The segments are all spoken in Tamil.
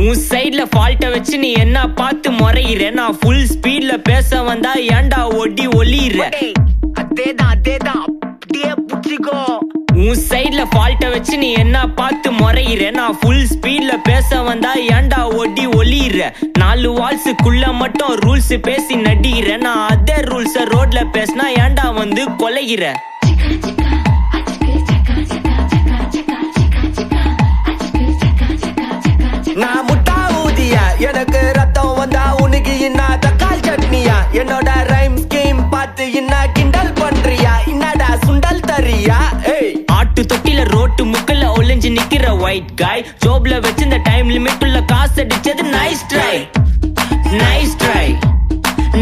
உன் சைட்ல ஃபால்ட்ட வச்சு நீ என்ன பார்த்து முறையிற. நான் ஃபுல் ஸ்பீட்ல பேச வந்தா ஏன்டா ஒடி ஒளியிற. அதேதான் அப்படியே புடிச்சிக்கோ. உன் சைட்ல ஃபால்ட்ட வச்சு நீ என்ன பார்த்து முறையிற. நான் ஃபுல் ஸ்பீட்ல பேச வந்தா ஏன்டா ஒடி ஒளியிற. 4 வால்ஸுக்குள்ள மட்டும் ரூல்ஸ் பேசி நடிகிற. நான் அதே ரூல்ஸ ரோட்ல பேசினா ஏன்டா வந்து கொலைகிற. நான் முட்டா ஊதியா, எனக்கு ரத்தம் வந்தா உனக்கு என்ன தக்காளி சட்னியா. என்னோட ரைம் ஸ்கீம் பார்த்து என்ன கிண்டல் பண்றியா. என்னடா சுண்டல் தரியா. ஆட்டு தொட்டில ரோட்டு முக்கல ஒளிஞ்சு நிக்கிற ஒயிட் காய். ஜோப்ல வச்சிருந்த டைம் லிமிட் உள்ள காசு அடிச்சது nice try nice try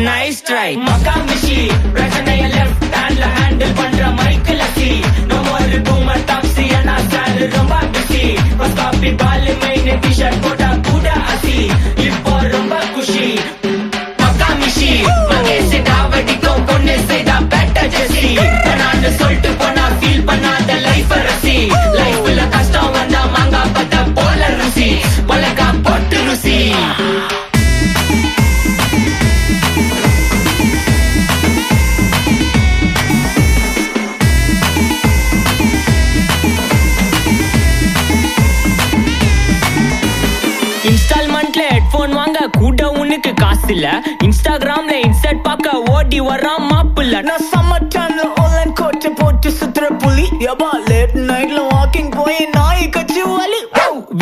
nice try. மக்கா மிஷி பிரச்சனைய லெஃப்ட் ஹேண்ட்ல ஹேண்டில் பண்ற Michael C. No more boomer taxi அண்ணா சார் ரொம்ப பிஸி. பஸ் காப்பி பால் மெயின் டி-ஷர்ட் போட்டா கூட அசி. இப்போ ரொம்ப குஷி மக்கா மிஷி. மகேஷ் டாவடிக்கும் பொண்ணு செய்தா பெட்டர் ஜெசி. நான் சொல்லிட்டு போனா ஃபீல் பண்ணாத லைஃப் ரசி. லைஃப்ல கஷ்டம் வந்தா மாங்கா பத்த போல ருசி. பழகா போட்டு ருசி. இன்ஸ்டால்மெண்ட்ல ஹெட்போன் வாங்க கூட உனக்கு காசு இல்ல. இன்ஸ்டாகிராம்ல இன்ஸ்டன்ட் பார்க்க ஓடி வரான் மாப்பிள்ள. நான் சம்மர் டைம்ல ஆன்லைன் கோட்டை போட்டு சுத்துற புலி. எபா லேட் நைட்ல வாக்கிங் போய் நாய் கச்சி வலி.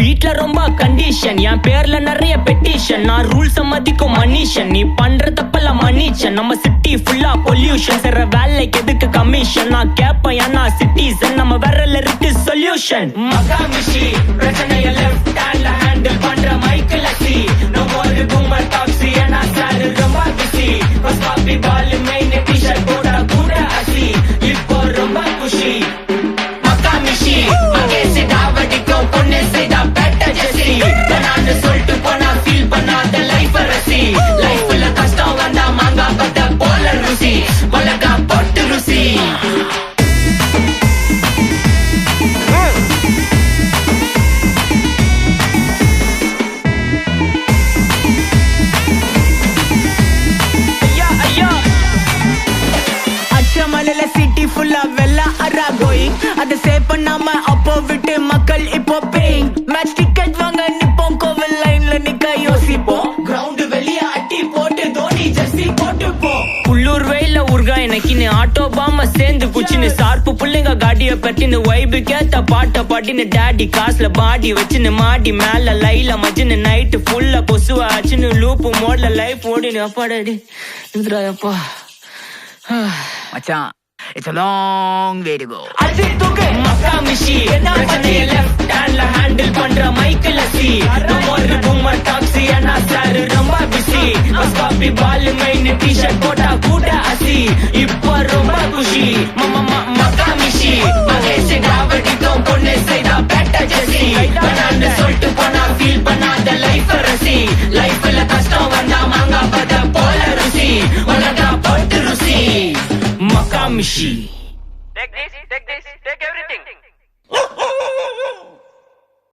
வீட்ல ரொம்ப கண்டிஷன், என் பேர்ல நிறைய பெட்டிஷன். நான் ரூல்ஸ் மதிக்கும் மனுஷன், நீ பண்ற தப்பெல்லாம் மன்னிச்சன். நம்ம சிட்டி ஃபுல்லா பொல்யூஷன், செய்ற வேலைக்கு எதுக்கு கமிஷன். நான் கேப்பேன் ஏன்னா சிட்டிசன், நம்ம விரல்ல இருக்கு சொல்யூஷன். மகாமிஷி பிரச்சனைய லெஃப்ட் ஹேண்ட்ல ஹேண்டில் பண்ற Michael C. No more boomer taxi அண்ணா சார் ரொம்ப பிஸி. பஸ் காப்பி பால் மெயின் டி-ஷர்ட் போட்டா கூட அசி. இப்போ ரொம்ப குஷி மகாமிஷி. மகேஷ் டாவடிக்கும் பொண்ணு செய்தா பெட்டர் ஜெசி. நான் சொல்லிட்டு போனா ஃபீல் பண்ணாத லைஃப் ரசி. லைஃப்ல கஷ்டம் வந்தா மாங்கா பத்த போல ருசி. பழகா போட்டு ருசி. அச்சமலையில சிட்டி ஃபுல்லா வெள்ளா அரா கோயிங். அதை சேவ் பண்ணாம அப்போ விட்டு மக்கள் இப்போ பேயிங். மேட்ச் டிக்கெட் வாங்க நிப்போம், கோவில் லைன்ல நிக்க யோசிப்போம். கிரவுண்ட் வெளிய அட்டி போட்டு தோனி ஜெர்சி போட்டு போ. உள்ளூர் வெயில உருகா எனக்குன்னு ஆட்டோ பாம சேர்ந்து குச்சின்னு. சார்பு புள்ளைங்க காடிய பட்டின்னு வைபு கேத்த பாட்ட பாட்டின்னு. டாடி காசுல பாடி வச்சுன்னு மாடி மேல லைல மஜின்னு. நைட்டு ஃபுல்லா கொசுவா ஆச்சுன்னு லூப்பு மோட்ல லைஃப் ஓடினு. அப்பாடாடி இந்திராயப்பா மச்சான், it's a long way to go. அஜி தூக்கு மக்கா மிஷி பிரச்சனைய லெஃப்ட் ஹேண்ட்ல ஹேண்டில் பண்ற Michael C. No more boomer taxi அண்ணா சார் ரொம்ப பிஸி. பஸ் காப்பி பால் மெயின் டி-ஷர்ட் போட்டா கூட அசி. இப்போ ரொம்ப குஷி மக்கா மிஷி. மகேஷ் டாவடிக்கும் பொண்ணு செய்தா பெட்டர் ஜெசி. நான் சொல்லிட்டு போனா ஃபீல் பண்ணாத லைஃப் ரசி. லைஃப்ல கஷ்டம் வந்தா மாங்கா பத்த போல ருசி. உலகா போட்டு ருசி மக்கா மிஷி. Take this.